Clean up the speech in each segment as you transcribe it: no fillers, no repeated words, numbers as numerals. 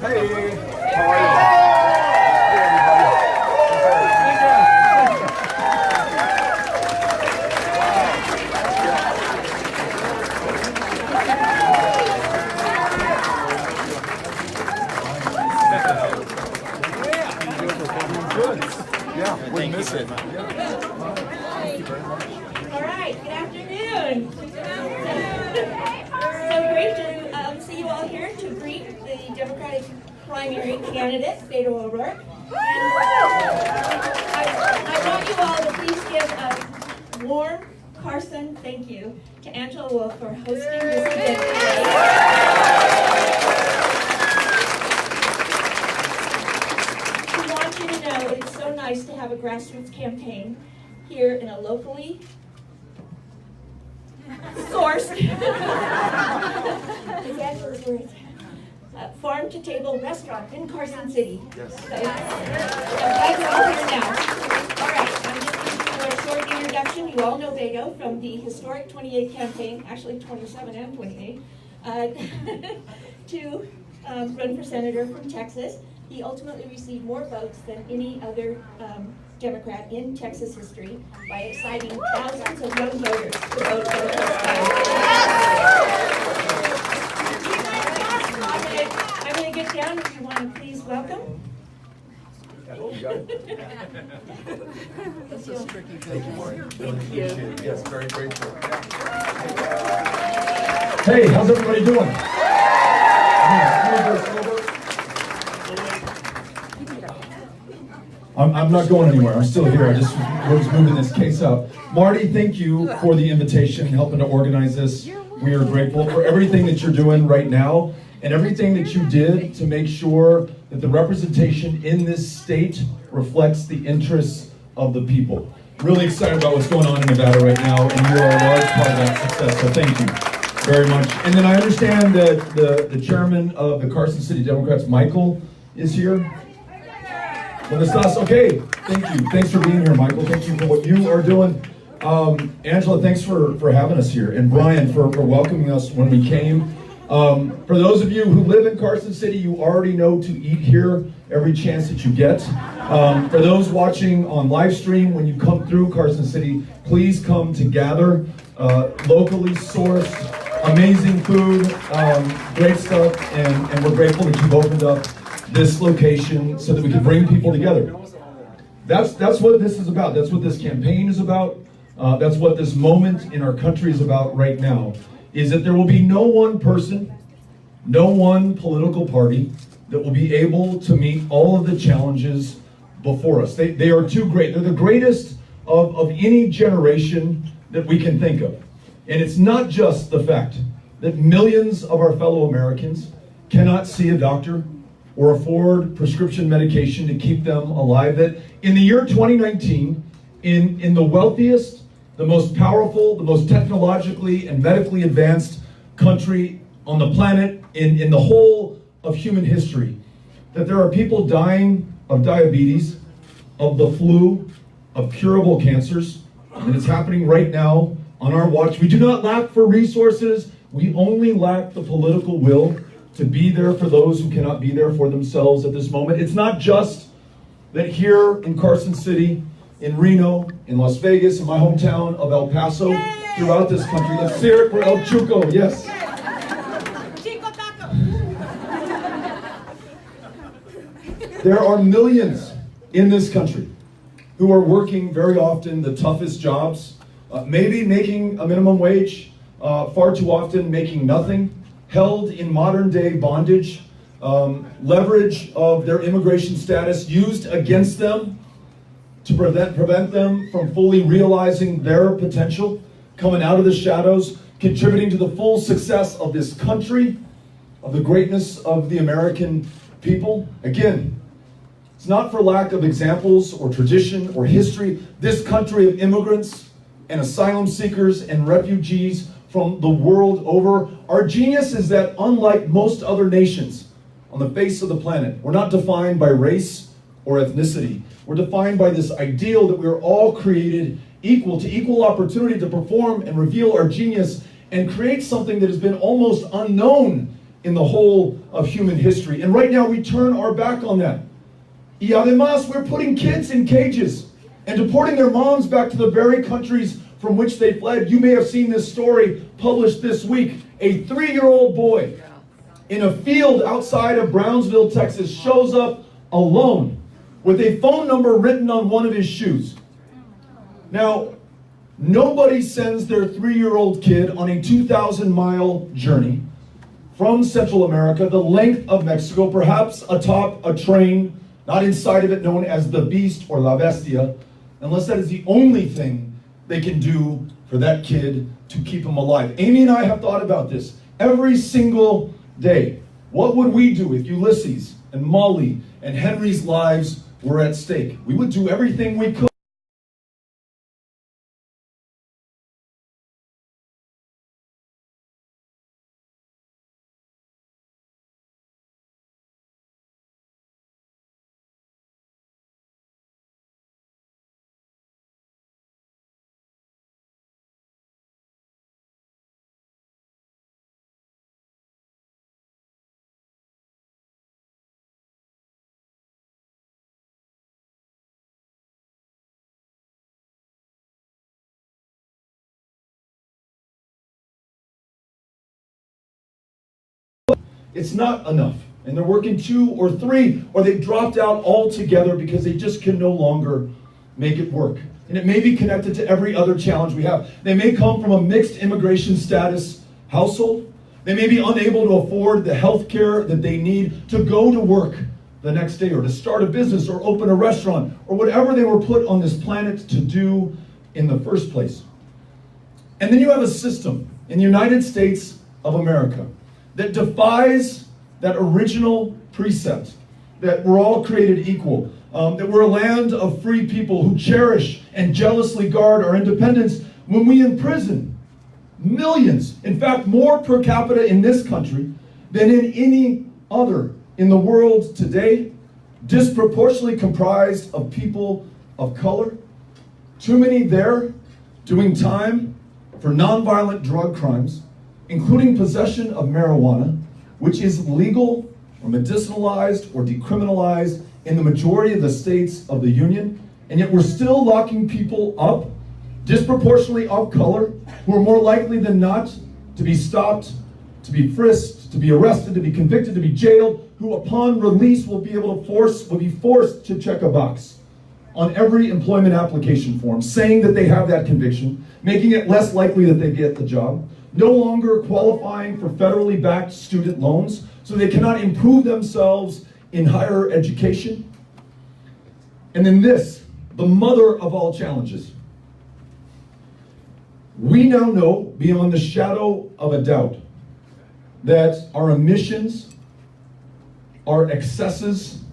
Hey, how are you? Yeah, we miss it. All right, good afternoon. So great to see you all here to greet the Democratic primary candidate, Beto O'Rourke. I want you all to please give a warm Carson thank you to Angela Wolf for hosting this event today. It's so nice to have a grassroots campaign here in a locally sourced farm-to-table restaurant in Carson City. Yes. So, I'm glad you're all here now. All right, I'm just going to do a short introduction. You all know Beto from the historic 28 campaign, actually 27 and 28, to run for senator from Texas. He ultimately received more votes than any other Democrat in Texas history by exciting thousands of young voters to vote for the first time. I'm going to get down if you want to please welcome. That's a tricky thing. Thank you. Yes, very grateful. Hey, how's everybody doing? I'm not going anywhere. I'm still here. We're just moving this case up. Marty, thank you for the invitation, helping to organize this. We are grateful for everything that you're doing right now and everything that you did to make sure that the representation in this state reflects the interests of the people. Really excited about what's going on in Nevada right now, and you are a large part of that success, so thank you very much. And then I understand that the chairman of the Carson City Democrats, Michael, is here. Okay, thank you. Thanks for being here, Michael. Thank you for what you are doing. Angela, thanks for having us here. And Brian, for welcoming us when we came. For those of you who live in Carson City, you already know to eat here every chance that you get. For those watching on live stream, when you come through Carson City, please come to gather. Locally sourced, amazing food, great stuff, and we're grateful that you've opened up this location so that we can bring people together. That's what this is about. That's what this campaign is about. That's what this moment in our country is about right now, is that there will be no one person, no one political party that will be able to meet all of the challenges before us. They are too great. They're the greatest of any generation that we can think of. And it's not just the fact that millions of our fellow Americans cannot see a doctor or afford prescription medication to keep them alive, that in the year 2019, in the wealthiest, the most powerful, the most technologically and medically advanced country on the planet, in the whole of human history, that there are people dying of diabetes, of the flu, of curable cancers, and it's happening right now on our watch. We do not lack for resources, we only lack the political will to be there for those who cannot be there for themselves at this moment. It's not just that here in Carson City, in Reno, in Las Vegas, in my hometown of El Paso, throughout this country. Let's hear it for El Chuco, yes. There are millions in this country who are working very often the toughest jobs, maybe making a minimum wage, far too often making nothing, held in modern day bondage, leverage of their immigration status used against them to prevent them from fully realizing their potential, coming out of the shadows, contributing to the full success of this country, of the greatness of the American people. Again, it's not for lack of examples or tradition or history. This country of immigrants and asylum seekers and refugees from the world over, our genius is that unlike most other nations on the face of the planet, we're not defined by race or ethnicity. We're defined by this ideal that we're all created equal, to equal opportunity to perform and reveal our genius and create something that has been almost unknown in the whole of human history. And right now we turn our back on that. Y además, we're putting kids in cages and deporting their moms back to the very countries from which they fled. You may have seen this story published this week. A 3-year-old boy in a field outside of Brownsville, Texas, shows up alone with a phone number written on one of his shoes. Now, nobody sends their 3-year-old kid on a 2,000-mile journey from Central America, the length of Mexico, perhaps atop a train, not inside of it, known as the Beast or La Bestia, unless that is the only thing they can do for that kid to keep him alive. Amy and I have thought about this every single day. What would we do if Ulysses and Molly and Henry's lives were at stake? We would do everything we could. It's not enough. And they're working 2 or 3, or they've dropped out altogether because they just can no longer make it work. And it may be connected to every other challenge we have. They may come from a mixed immigration status household. They may be unable to afford the health care that they need to go to work the next day, or to start a business, or open a restaurant, or whatever they were put on this planet to do in the first place. And then you have a system in the United States of America that defies that original precept that we're all created equal, that we're a land of free people who cherish and jealously guard our independence, when we imprison millions, in fact more per capita in this country than in any other in the world today, disproportionately comprised of people of color. Too many there doing time for nonviolent drug crimes, including possession of marijuana, which is legal or medicinalized or decriminalized in the majority of the states of the Union, and yet we're still locking people up, disproportionately of color, who are more likely than not to be stopped, to be frisked, to be arrested, to be convicted, to be jailed, who upon release will be forced to check a box on every employment application form, saying that they have that conviction, making it less likely that they get the job, no longer qualifying for federally backed student loans, so they cannot improve themselves in higher education. And then this, the mother of all challenges. We now know beyond the shadow of a doubt that our emissions, our excesses,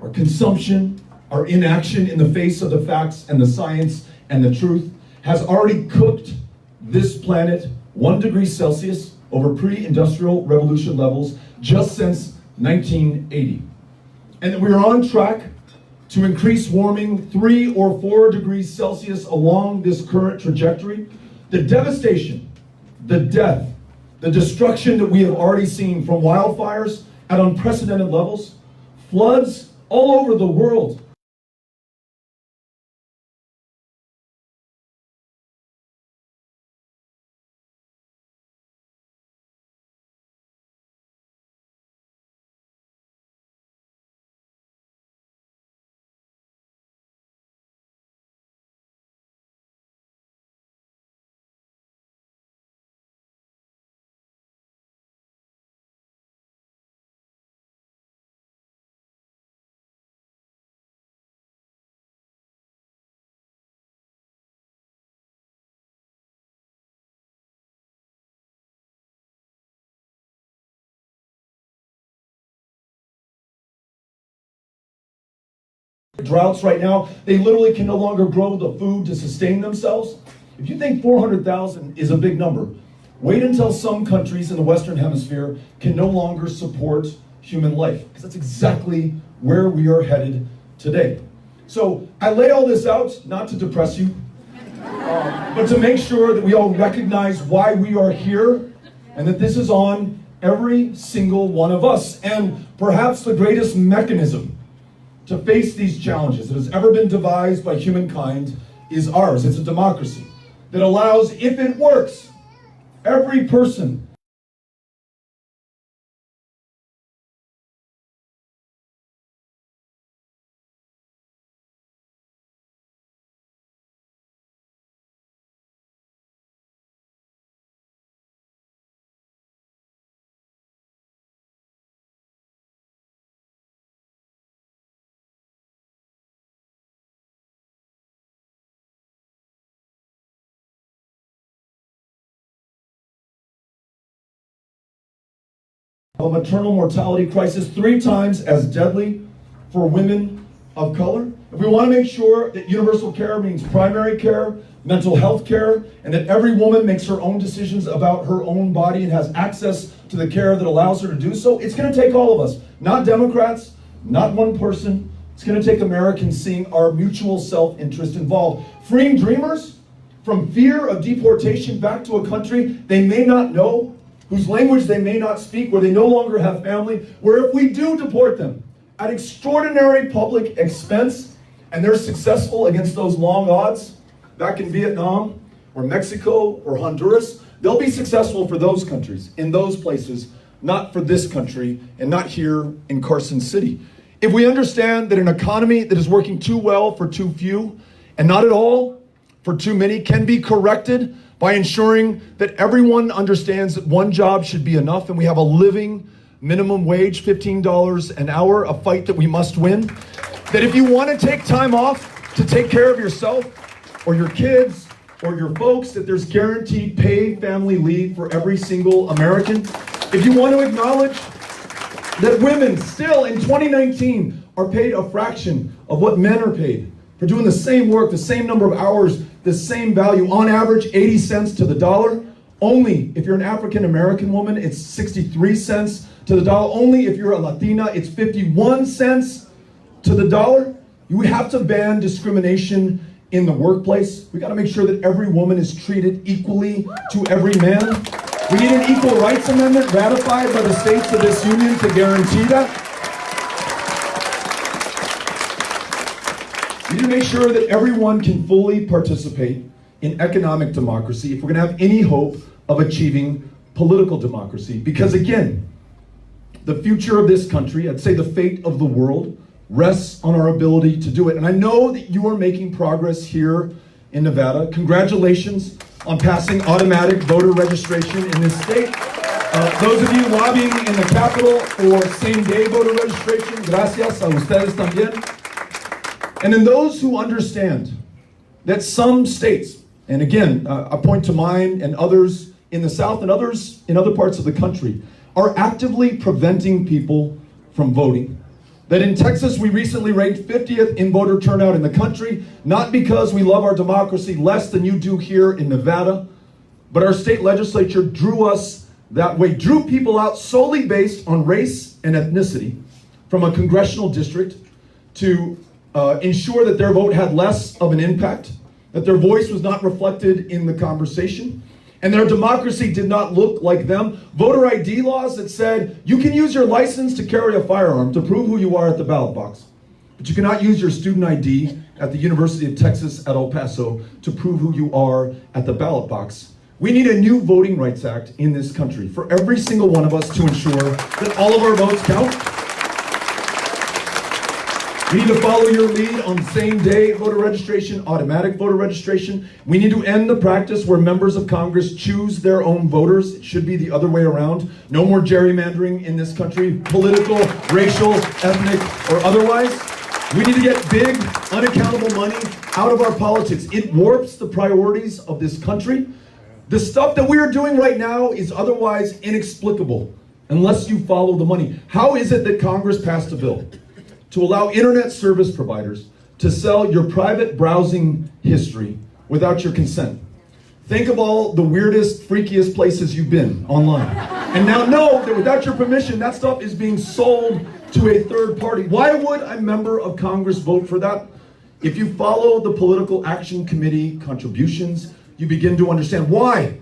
our consumption, our inaction in the face of the facts and the science and the truth has already cooked this planet 1 degree Celsius over pre-industrial revolution levels just since 1980. And that we are on track to increase warming 3 or 4 degrees Celsius along this current trajectory. The devastation, the death, the destruction that we have already seen from wildfires at unprecedented levels, floods all over the world, droughts right now, they literally can no longer grow the food to sustain themselves. If you think 400,000 is a big number, wait until some countries in the Western Hemisphere can no longer support human life, because that's exactly where we are headed today. So I lay all this out, not to depress you, but to make sure that we all recognize why we are here, and that this is on Every single one of us. And perhaps the greatest mechanism to face these challenges that has ever been devised by humankind is ours. It's a democracy that allows, if it works, every person a maternal mortality crisis 3 times as deadly for women of color. If we want to make sure that universal care means primary care, mental health care, and that every woman makes her own decisions about her own body and has access to the care that allows her to do so, it's going to take all of us, not Democrats, not one person. It's going to take Americans seeing our mutual self-interest involved. Freeing dreamers from fear of deportation back to a country they may not know, whose language they may not speak, where they no longer have family, where if we do deport them at extraordinary public expense, and they're successful against those long odds, back in Vietnam, or Mexico, or Honduras, they'll be successful for those countries, in those places, not for this country, and not here in Carson City. If we understand that an economy that is working too well for too few, and not at all for too many, can be corrected by ensuring that everyone understands that one job should be enough and we have a living minimum wage, $15 an hour, a fight that we must win. That if you want to take time off to take care of yourself or your kids or your folks, that there's guaranteed paid family leave for every single American. If you want to acknowledge that women still in 2019 are paid a fraction of what men are paid for doing the same work, the same number of hours, the same value, on average 80 cents to the dollar. Only if you're an African American woman, it's 63 cents to the dollar. Only if you're a Latina, it's 51 cents to the dollar. You have to ban discrimination in the workplace. We got to make sure that every woman is treated equally to every man. We need an Equal Rights Amendment ratified by the states of this union to guarantee that. We need to make sure that everyone can fully participate in economic democracy if we're going to have any hope of achieving political democracy. Because again, the future of this country, I'd say the fate of the world, rests on our ability to do it. And I know that you are making progress here in Nevada. Congratulations on passing automatic voter registration in this state. Those of you lobbying in the Capitol for same-day voter registration, gracias a ustedes también. And then those who understand that some states, and again, I point to mine and others in the South and others in other parts of the country, are actively preventing people from voting. That in Texas, we recently ranked 50th in voter turnout in the country, not because we love our democracy less than you do here in Nevada, but our state legislature drew us that way, drew people out solely based on race and ethnicity from a congressional district to ensure that their vote had less of an impact, that their voice was not reflected in the conversation, and their democracy did not look like them. Voter ID laws that said you can use your license to carry a firearm to prove who you are at the ballot box, but you cannot use your student ID at the University of Texas at El Paso to prove who you are at the ballot box. We need a new Voting Rights Act in this country for every single one of us to ensure that all of our votes count. We need to follow your lead on same-day voter registration, automatic voter registration. We need to end the practice where members of Congress choose their own voters. It should be the other way around. No more gerrymandering in this country, political, racial, ethnic, or otherwise. We need to get big, unaccountable money out of our politics. It warps the priorities of this country. The stuff that we are doing right now is otherwise inexplicable unless you follow the money. How is it that Congress passed a bill to allow internet service providers to sell your private browsing history without your consent? Think of all the weirdest, freakiest places you've been online. And now know that without your permission, that stuff is being sold to a third party. Why would a member of Congress vote for that? If you follow the Political Action Committee contributions, you begin to understand why.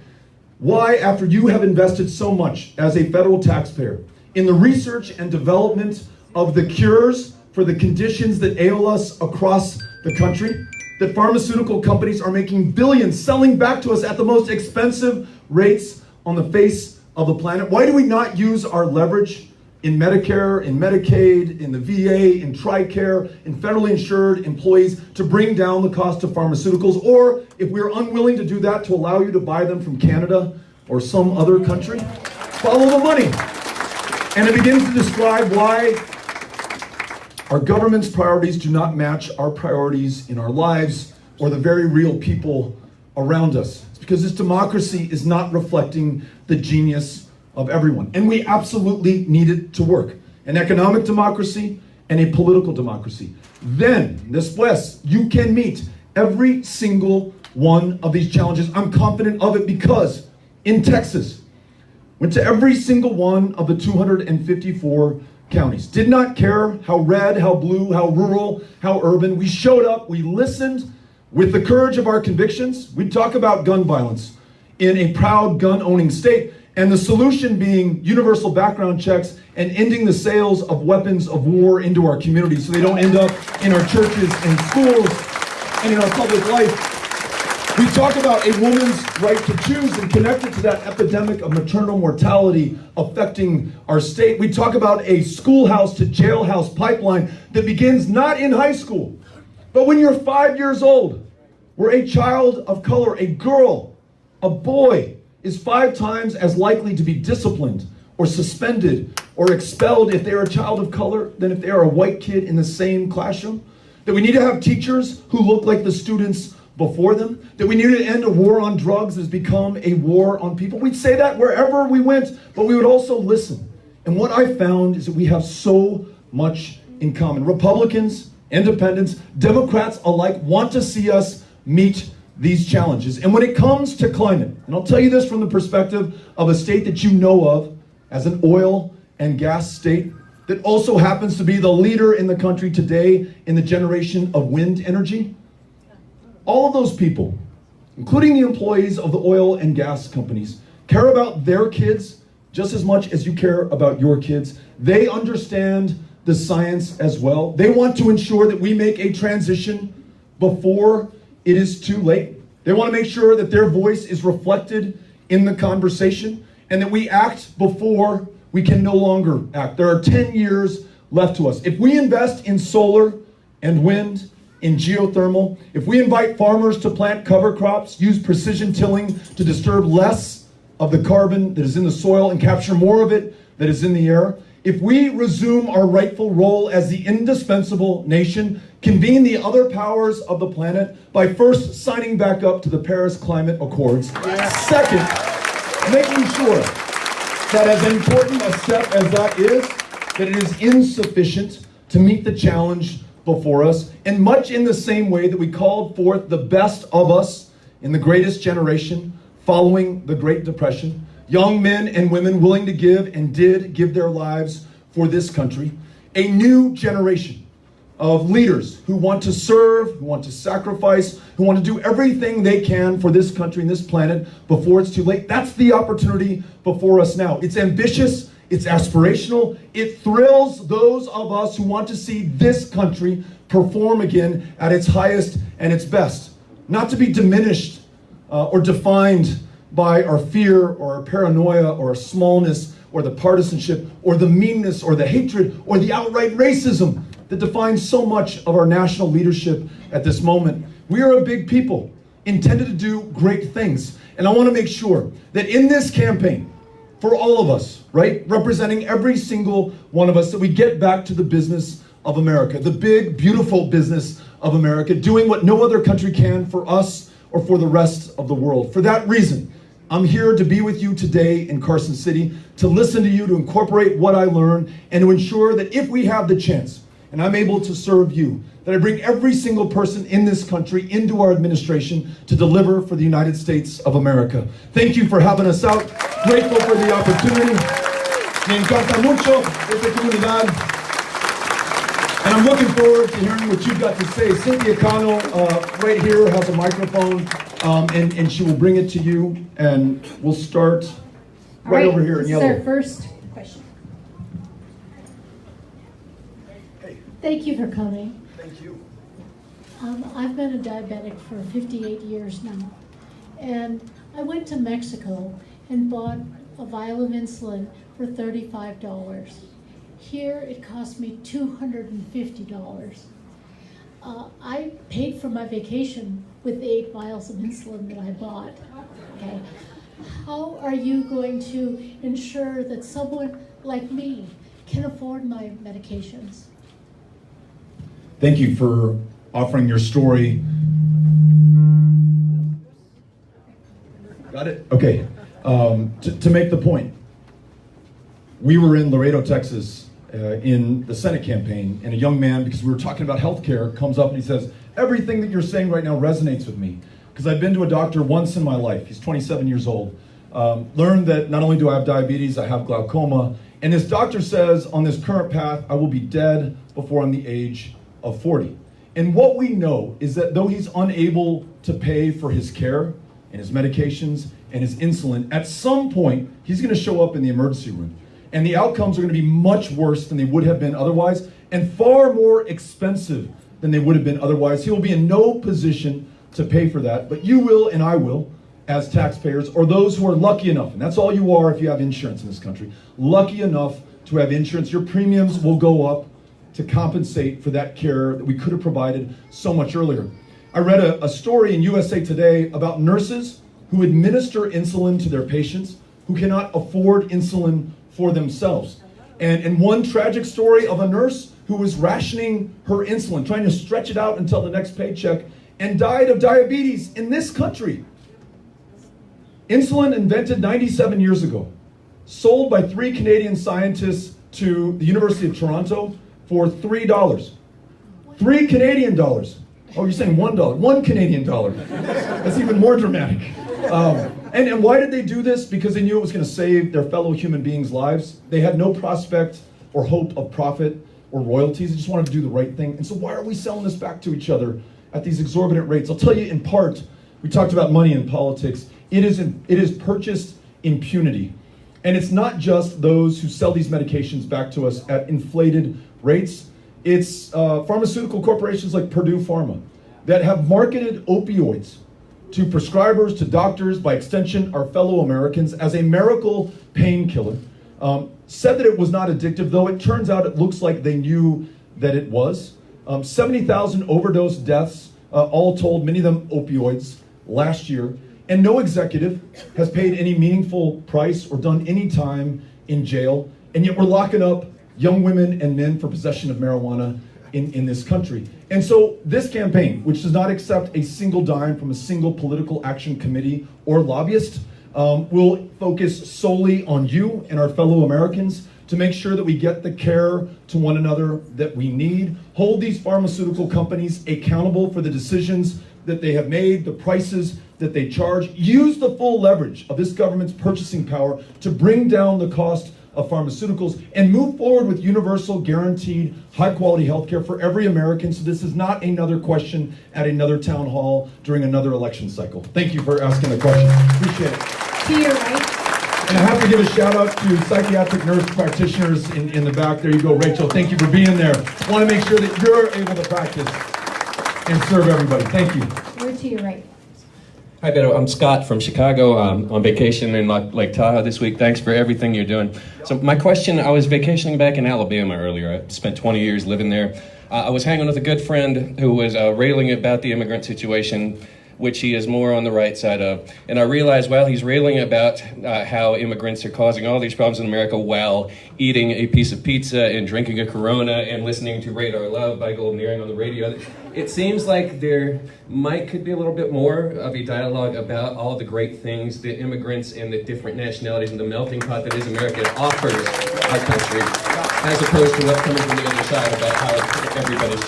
why, after you have invested so much as a federal taxpayer in the research and development of the cures for the conditions that ail us across the country, that pharmaceutical companies are making billions selling back to us at the most expensive rates on the face of the planet? Why do we not use our leverage in Medicare, in Medicaid, in the VA, in TRICARE, in federally insured employees to bring down the cost of pharmaceuticals? Or if we're unwilling to do that, to allow you to buy them from Canada or some other country? Follow the money. And it begins to describe why our government's priorities do not match our priorities in our lives or the very real people around us. It's because this democracy is not reflecting the genius of everyone. And we absolutely need it to work. An economic democracy and a political democracy. Then, después, you can meet every single one of these challenges. I'm confident of it because in Texas, went to every single one of the 254 counties. Did not care how red, how blue, how rural, how urban. We showed up, we listened with the courage of our convictions. We talk about gun violence in a proud gun-owning state, and the solution being universal background checks and ending the sales of weapons of war into our communities so they don't end up in our churches and schools and in our public life. We talk about a woman's right to choose and connect it to that epidemic of maternal mortality affecting our state. We talk about a schoolhouse to jailhouse pipeline that begins not in high school, but when you're 5 years old, where a child of color, a girl, a boy, is 5 times as likely to be disciplined or suspended or expelled if they're a child of color than if they are a white kid in the same classroom. That we need to have teachers who look like the students before them. That we need to end a war on drugs that has become a war on people. We'd say that wherever we went, but we would also listen. And what I found is that we have so much in common. Republicans, independents, Democrats alike want to see us meet these challenges. And when it comes to climate, and I'll tell you this from the perspective of a state that you know of as an oil and gas state that also happens to be the leader in the country today in the generation of wind energy, all of those people, including the employees of the oil and gas companies, care about their kids just as much as you care about your kids. They understand the science as well. They want to ensure that we make a transition before it is too late. They want to make sure that their voice is reflected in the conversation and that we act before we can no longer act. There are 10 years left to us. If we invest in solar and wind, in geothermal, if we invite farmers to plant cover crops, use precision tilling to disturb less of the carbon that is in the soil and capture more of it that is in the air, if we resume our rightful role as the indispensable nation, convene the other powers of the planet by first signing back up to the Paris Climate Accords. Second, making sure that as important a step as that it is insufficient to meet the challenge before us, and much in the same way that we called forth the best of us in the greatest generation following the Great Depression, young men and women willing to give and did give their lives for this country, a new generation of leaders who want to serve, who want to sacrifice, who want to do everything they can for this country and this planet before it's too late. That's the opportunity before us now. It's ambitious, it's aspirational, it thrills those of us who want to see this country perform again at its highest and its best. Not to be diminished or defined by our fear or our paranoia or our smallness or the partisanship or the meanness or the hatred or the outright racism that defines so much of our national leadership at this moment. We are a big people intended to do great things. And I want to make sure that in this campaign, for all of us, right, representing every single one of us, that we get back to the business of America, the big, beautiful business of America, doing what no other country can for us or for the rest of the world. For that reason, I'm here to be with you today in Carson City, to listen to you, to incorporate what I learned, and to ensure that if we have the chance, and I'm able to serve you, that I bring every single person in this country into our administration to deliver for the United States of America. Thank you for having us out. Grateful for the opportunity. Me encanta mucho esta comunidad. And I'm looking forward to hearing what you've got to say. Cynthia Cano, right here, has a microphone. and she will bring it to you, and we'll start right over here in yellow. This is our first question. Thank you for coming. Thank you. I've been a diabetic for 58 years now, and I went to Mexico and bought a vial of insulin for $35. Here it cost me $250. I paid for my vacation with the 8 vials of insulin that I bought. Okay, how are you going to ensure that someone like me can afford my medications? Thank you for offering your story. Got it? Okay. To make the point, we were in Laredo, Texas, in the Senate campaign, and a young man, because we were talking about healthcare, comes up and he says, everything that you're saying right now resonates with me, because I've been to a doctor once in my life. He's 27 years old. Learned that not only do I have diabetes, I have glaucoma, and this doctor says, on this current path, I will be dead before I'm the age of 40. And what we know is that though he's unable to pay for his care and his medications and his insulin, at some point, he's going to show up in the emergency room. And the outcomes are going to be much worse than they would have been otherwise, and far more expensive than they would have been otherwise. He will be in no position to pay for that, but you will and I will, as taxpayers, or those who are lucky enough, and that's all you are if you have insurance in this country, lucky enough to have insurance, your premiums will go up to compensate for that care that we could have provided so much earlier. I read a story in USA Today about nurses who administer insulin to their patients who cannot afford insulin for themselves. And one tragic story of a nurse who was rationing her insulin, trying to stretch it out until the next paycheck, and died of diabetes in this country. Insulin invented 97 years ago, sold by 3 Canadian scientists to the University of Toronto for $3. 3 Canadian dollars. Oh, you're saying $1. 1 Canadian dollar. That's even more dramatic. And why did they do this? Because they knew it was going to save their fellow human beings' lives. They had no prospect or hope of profit or royalties. They just wanted to do the right thing. And so why are we selling this back to each other at these exorbitant rates? I'll tell you in part, we talked about money in politics. It is purchased impunity. And it's not just those who sell these medications back to us at inflated rates. It's pharmaceutical corporations like Purdue Pharma that have marketed opioids to prescribers, to doctors, by extension, our fellow Americans, as a miracle painkiller. Said that it was not addictive, though it turns out it looks like they knew that it was. 70,000 overdose deaths, all told, many of them opioids, last year. And no executive has paid any meaningful price or done any time in jail. And yet we're locking up young women and men for possession of marijuana in this country. And so this campaign, which does not accept a single dime from a single political action committee or lobbyist, will focus solely on you and our fellow Americans to make sure that we get the care to one another that we need, hold these pharmaceutical companies accountable for the decisions that they have made, the prices that they charge, use the full leverage of this government's purchasing power to bring down the cost of pharmaceuticals, and move forward with universal, guaranteed, high-quality health care for every American, so this is not another question at another town hall during another election cycle. Thank you for asking the question. Appreciate it. To your right. And I have to give a shout out to psychiatric nurse practitioners in the back. There you go, Rachel. Thank you for being there. I want to make sure that you're able to practice and serve everybody. Thank you. We're to your right. Hi, Beto. I'm Scott from Chicago. I'm on vacation in Lake Tahoe this week. Thanks for everything you're doing. So my question, I was vacationing back in Alabama earlier. I spent 20 years living there. I was hanging with a good friend who was railing about the immigrant situation, which he is more on the right side of. And I realized while he's railing about how immigrants are causing all these problems in America while eating a piece of pizza and drinking a Corona and listening to Radar Love by Golden Earring on the radio, it seems like there could be a little bit more of a dialogue about all the great things that immigrants and the different nationalities and the melting pot that is America offers our country, as opposed to what's coming from the other side about how everybody's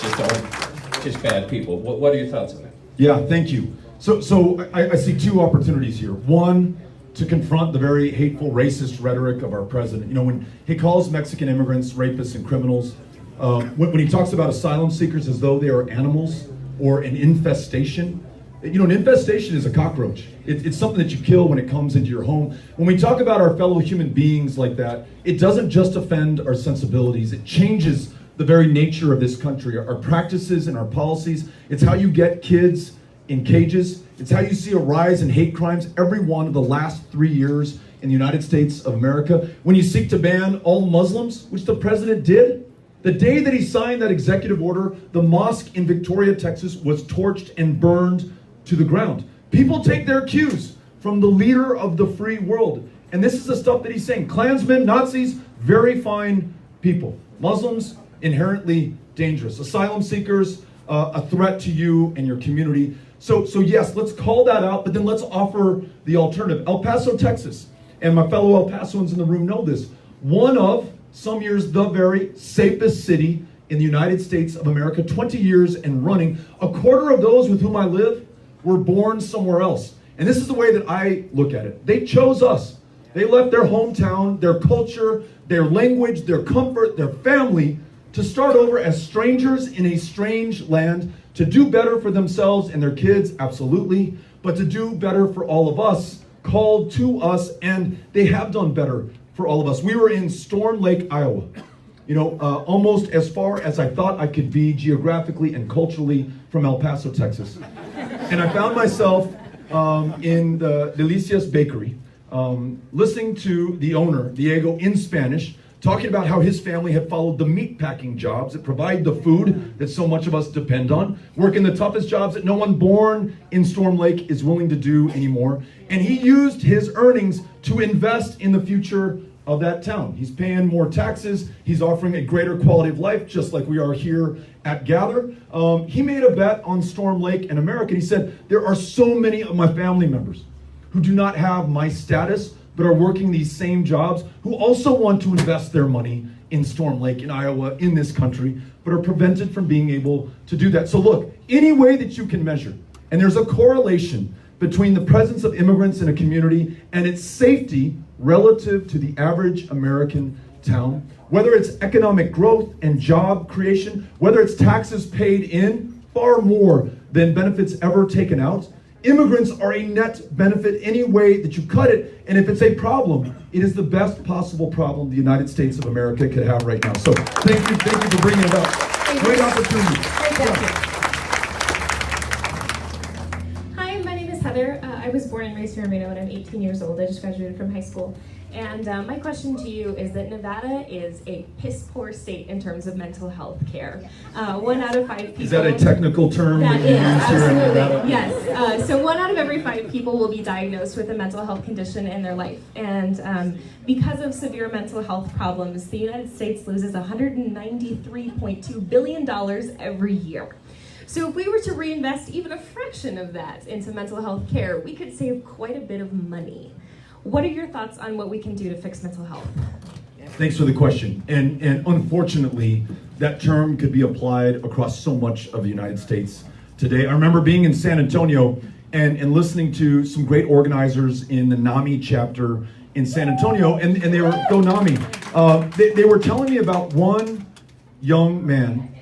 just bad people. What are your thoughts on that? Yeah, thank you. So I see two opportunities here. One, to confront the very hateful, racist rhetoric of our president. You know, when he calls Mexican immigrants rapists and criminals, when he talks about asylum seekers as though they are animals or an infestation, An infestation is a cockroach. It's something that you kill when it comes into your home. When we talk about our fellow human beings like that, it doesn't just offend our sensibilities. It changes the very nature of this country, our practices and our policies. It's how you get kids in cages. It's how you see a rise in hate crimes every one of the last 3 years in the United States of America. When you seek to ban all Muslims, which the president did, the day that he signed that executive order, the mosque in Victoria, Texas was torched and burned to the ground. People take their cues from the leader of the free world. And this is the stuff that he's saying. Klansmen, Nazis, very fine people. Muslims, inherently dangerous. Asylum seekers, a threat to you and your community. So yes, let's call that out, but then let's offer the alternative. El Paso, Texas, and my fellow El Pasoans in the room know this. One of, some years, the very safest city in the United States of America, 20 years and running. A quarter of those with whom I live were born somewhere else. And this is the way that I look at it. They chose us. They left their hometown, their culture, their language, their comfort, their family to start over as strangers in a strange land, to do better for themselves and their kids, absolutely, but to do better for all of us, called to us, and they have done better for all of us. We were in Storm Lake, Iowa, almost as far as I thought I could be geographically and culturally from El Paso, Texas. And I found myself in the Delicias Bakery, listening to the owner, Diego, in Spanish, talking about how his family had followed the meatpacking jobs that provide the food that so much of us depend on, working the toughest jobs that no one born in Storm Lake is willing to do anymore. And he used his earnings to invest in the future of that town. He's paying more taxes. He's offering a greater quality of life, just like we are here at Gather. He made a bet on Storm Lake and America. He said, there are so many of my family members who do not have my status, but are working these same jobs, who also want to invest their money in Storm Lake, in Iowa, in this country, but are prevented from being able to do that. So look, any way that you can measure, and there's a correlation between the presence of immigrants in a community and its safety relative to the average American town, whether it's economic growth and job creation, whether it's taxes paid in, far more than benefits ever taken out. Immigrants are a net benefit any way that you cut it, and if it's a problem, it is the best possible problem the United States of America could have right now. So thank you for bringing it up. Great opportunity. Hi, my name is Heather. I was born and raised here in Reno, and I'm 18 years old. I just graduated from high school. And my question to you is that Nevada is a piss-poor state in terms of mental health care. 1 out of 5 people... Is that a technical term? That is, absolutely. Yes. So 1 out of every 5 people will be diagnosed with a mental health condition in their life. And because of severe mental health problems, the United States loses $193.2 billion every year. So if we were to reinvest even a fraction of that into mental health care, we could save quite a bit of money. What are your thoughts on what we can do to fix mental health? Thanks for the question. And unfortunately, that term could be applied across so much of the United States today. I remember being in San Antonio and listening to some great organizers in the NAMI chapter in San Antonio, and they were, go NAMI. They were telling me about one young man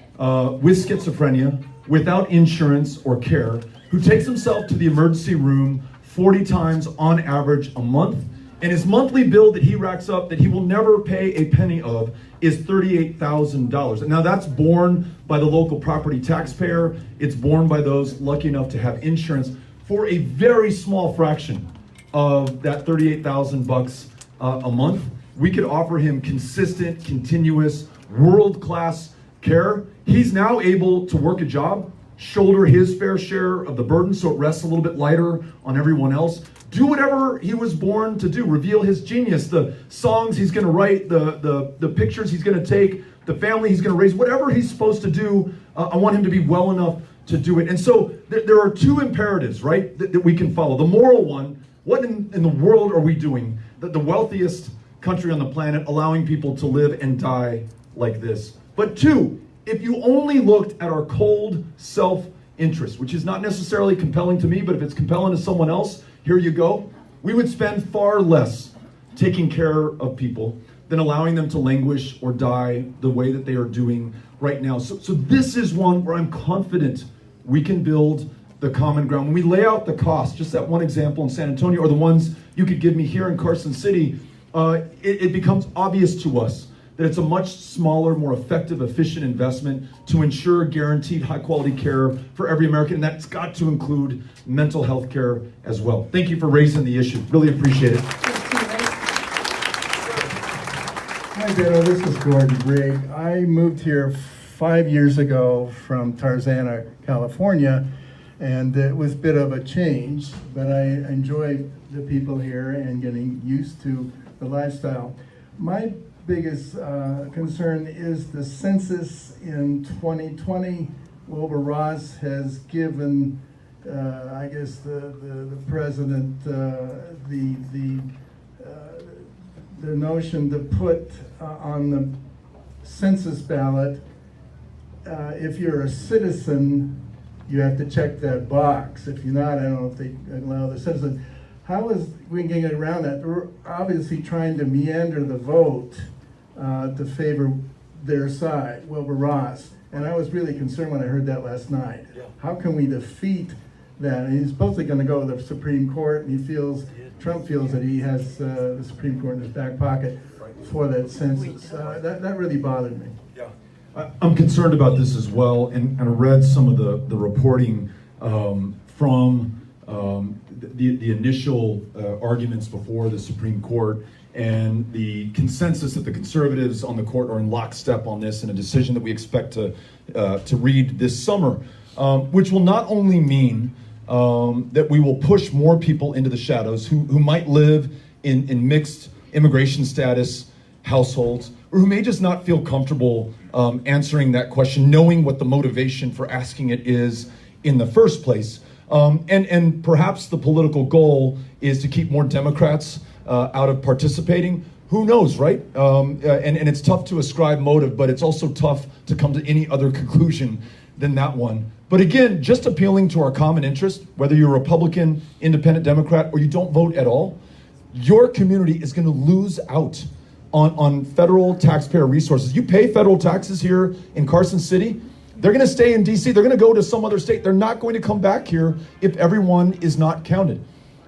with schizophrenia, without insurance or care, who takes himself to the emergency room 40 times on average a month, and his monthly bill that he racks up that he will never pay a penny of is $38,000. And now that's borne by the local property taxpayer. It's borne by those lucky enough to have insurance for a very small fraction of that $38,000 a month. We could offer him consistent, continuous, world-class care. He's now able to work a job, shoulder his fair share of the burden so it rests a little bit lighter on everyone else. Do whatever he was born to do. Reveal his genius, the songs he's going to write, the pictures he's going to take, the family he's going to raise, whatever he's supposed to do. I want him to be well enough to do it. And so there are two imperatives, right, that we can follow. The moral one, what in the world are we doing, the wealthiest country on the planet, allowing people to live and die like this? But two, if you only looked at our cold self-interest, which is not necessarily compelling to me, but if it's compelling to someone else, here you go. We would spend far less taking care of people than allowing them to languish or die the way that they are doing right now. So this is one where I'm confident we can build the common ground. When we lay out the cost, just that one example in San Antonio, or the ones you could give me here in Carson City, it becomes obvious to us that it's a much smaller, more effective, efficient investment to ensure guaranteed high-quality care for every American, and that's got to include mental health care as well. Thank you for raising the issue. Really appreciate it. Hi, Beto. This is Gordon Brigg. I moved here 5 years ago from Tarzana, California, and it was a bit of a change, but I enjoy the people here and getting used to the lifestyle. My biggest concern is the census in 2020. Wilbur Ross has given, I guess, the president the notion to put on the census ballot, if you're a citizen, you have to check that box. If you're not, I don't know if they allow the citizen. How is we can get around that? We're obviously trying to meander the vote to favor their side, Wilbur Ross. And I was really concerned when I heard that last night. Yeah. How can we defeat that? And he's supposedly going to go to the Supreme Court, and Trump feels that he has the Supreme Court in his back pocket for that census. That really bothered me. Yeah. I'm concerned about this as well, and I read some of the reporting from the initial arguments before the Supreme Court, and the consensus that the conservatives on the court are in lockstep on this, and a decision that we expect to read this summer, which will not only mean that we will push more people into the shadows who might live in mixed immigration status households, or who may just not feel comfortable answering that question, knowing what the motivation for asking it is in the first place. And perhaps the political goal is to keep more Democrats out of participating. Who knows, right? And it's tough to ascribe motive, but it's also tough to come to any other conclusion than that one. But again, just appealing to our common interest, whether you're a Republican, Independent, Democrat, or you don't vote at all, your community is going to lose out on federal taxpayer resources. You pay federal taxes here in Carson City. They're going to stay in D.C. They're going to go to some other state. They're not going to come back here if everyone is not counted.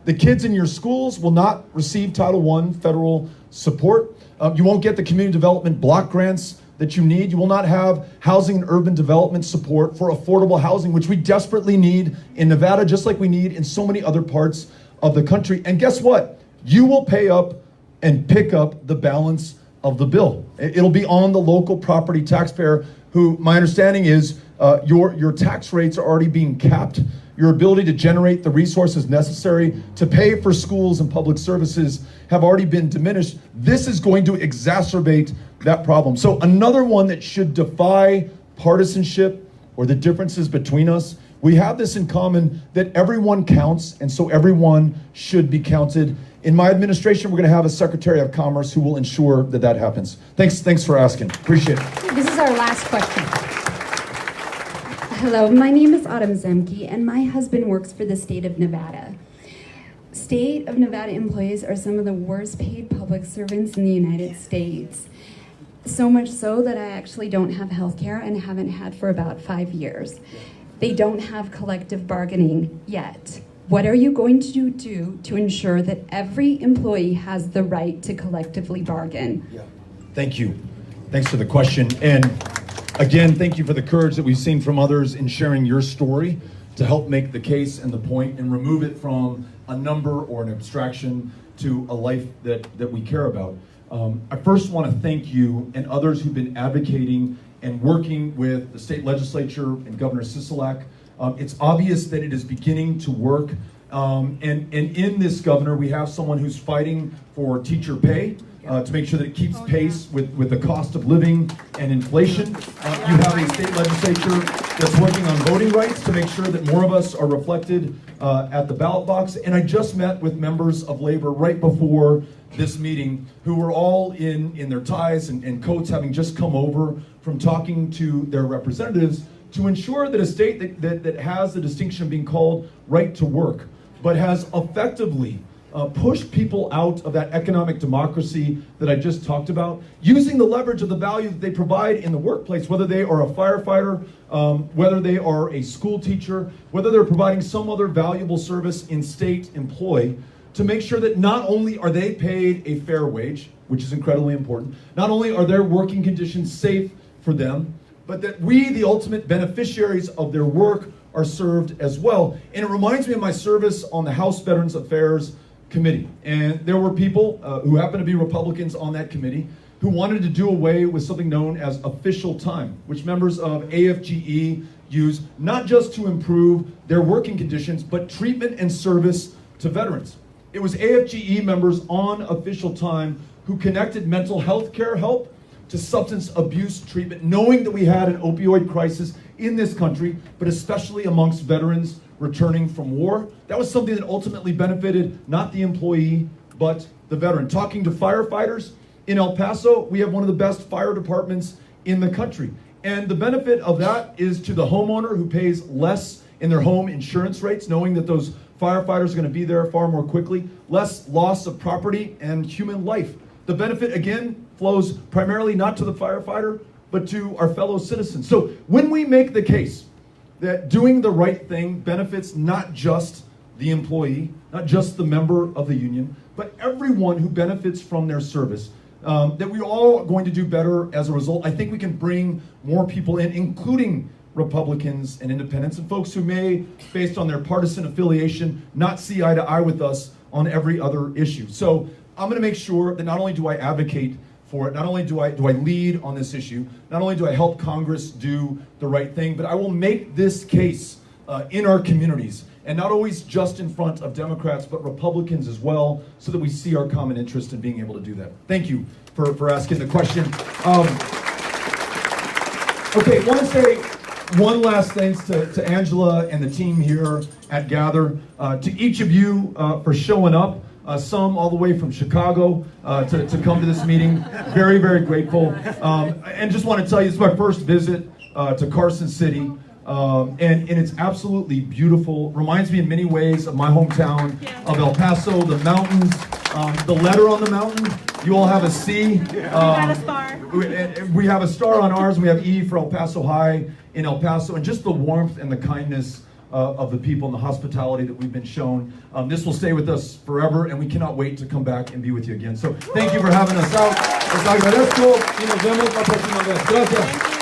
The kids in your schools will not receive Title I federal support. You won't get the community development block grants that you need. You will not have housing and urban development support for affordable housing, which we desperately need in Nevada, just like we need in so many other parts of the country. And guess what? You will pay up and pick up the balance of the bill. It'll be on the local property taxpayer, who, my understanding is, your tax rates are already being capped. Your ability to generate the resources necessary to pay for schools and public services have already been diminished. This is going to exacerbate that problem. So another one that should defy partisanship or the differences between us. We have this in common, that everyone counts, and so everyone should be counted. In my administration, we're going to have a Secretary of Commerce who will ensure that that happens. Thanks for asking. Appreciate it. This is our last question. Hello, my name is Autumn Zemke, and my husband works for the state of Nevada. State of Nevada employees are some of the worst paid public servants in the United States. So much so that I actually don't have health care and haven't had for about 5 years. They don't have collective bargaining yet. What are you going to do to ensure that every employee has the right to collectively bargain? Yeah. Thank you. Thanks for the question. And again, thank you for the courage that we've seen from others in sharing your story to help make the case and the point and remove it from a number or an abstraction to a life that we care about. I first want to thank you and others who've been advocating and working with the state legislature and Governor Sisolak. It's obvious that it is beginning to work. And in this governor, we have someone who's fighting for teacher pay to make sure that it keeps pace with the cost of living and inflation. You have a state legislature that's working on voting rights to make sure that more of us are reflected at the ballot box. And I just met with members of labor right before this meeting who were all in their ties and coats, having just come over from talking to their representatives to ensure that a state that has the distinction of being called right to work, but has effectively pushed people out of that economic democracy that I just talked about, using the leverage of the value that they provide in the workplace, whether they are a firefighter, whether they are a school teacher, whether they're providing some other valuable service in state employ, to make sure that not only are they paid a fair wage, which is incredibly important, not only are their working conditions safe for them, but that we, the ultimate beneficiaries of their work, are served as well. And it reminds me of my service on the House Veterans Affairs Committee. And there were people who happen to be Republicans on that committee who wanted to do away with something known as official time, which members of AFGE use not just to improve their working conditions, but treatment and service to veterans. It was AFGE members on official time who connected mental health care help to substance abuse treatment, knowing that we had an opioid crisis in this country, but especially amongst veterans returning from war. That was something that ultimately benefited not the employee, but the veteran. Talking to firefighters in El Paso, we have one of the best fire departments in the country. And the benefit of that is to the homeowner who pays less in their home insurance rates, knowing that those firefighters are going to be there far more quickly, less loss of property and human life. The benefit, again, flows primarily not to the firefighter, but to our fellow citizens. So when we make the case that doing the right thing benefits not just the employee, not just the member of the union, but everyone who benefits from their service, that we're all going to do better as a result, I think we can bring more people in, including Republicans and independents and folks who may, based on their partisan affiliation, not see eye to eye with us on every other issue. So I'm going to make sure that not only do I advocate for it, not only do I lead on this issue, not only do I help Congress do the right thing, but I will make this case in our communities, and not always just in front of Democrats, but Republicans as well, so that we see our common interest in being able to do that. Thank you for asking the question. Okay, want to say one last thanks to Angela and the team here at Gather, to each of you for showing up. Some all the way from Chicago to come to this meeting. Very, very grateful. And just want to tell you, this is my first visit to Carson City. And it's absolutely beautiful. Reminds me in many ways of my hometown of El Paso, the mountains, the letter on the mountain. You all have a C. We got a star. We have a star on ours, and we have E for El Paso High in El Paso. And just the warmth and the kindness of the people and the hospitality that we've been shown. This will stay with us forever, and we cannot wait to come back and be with you again. So thank you for having us out. Gracias.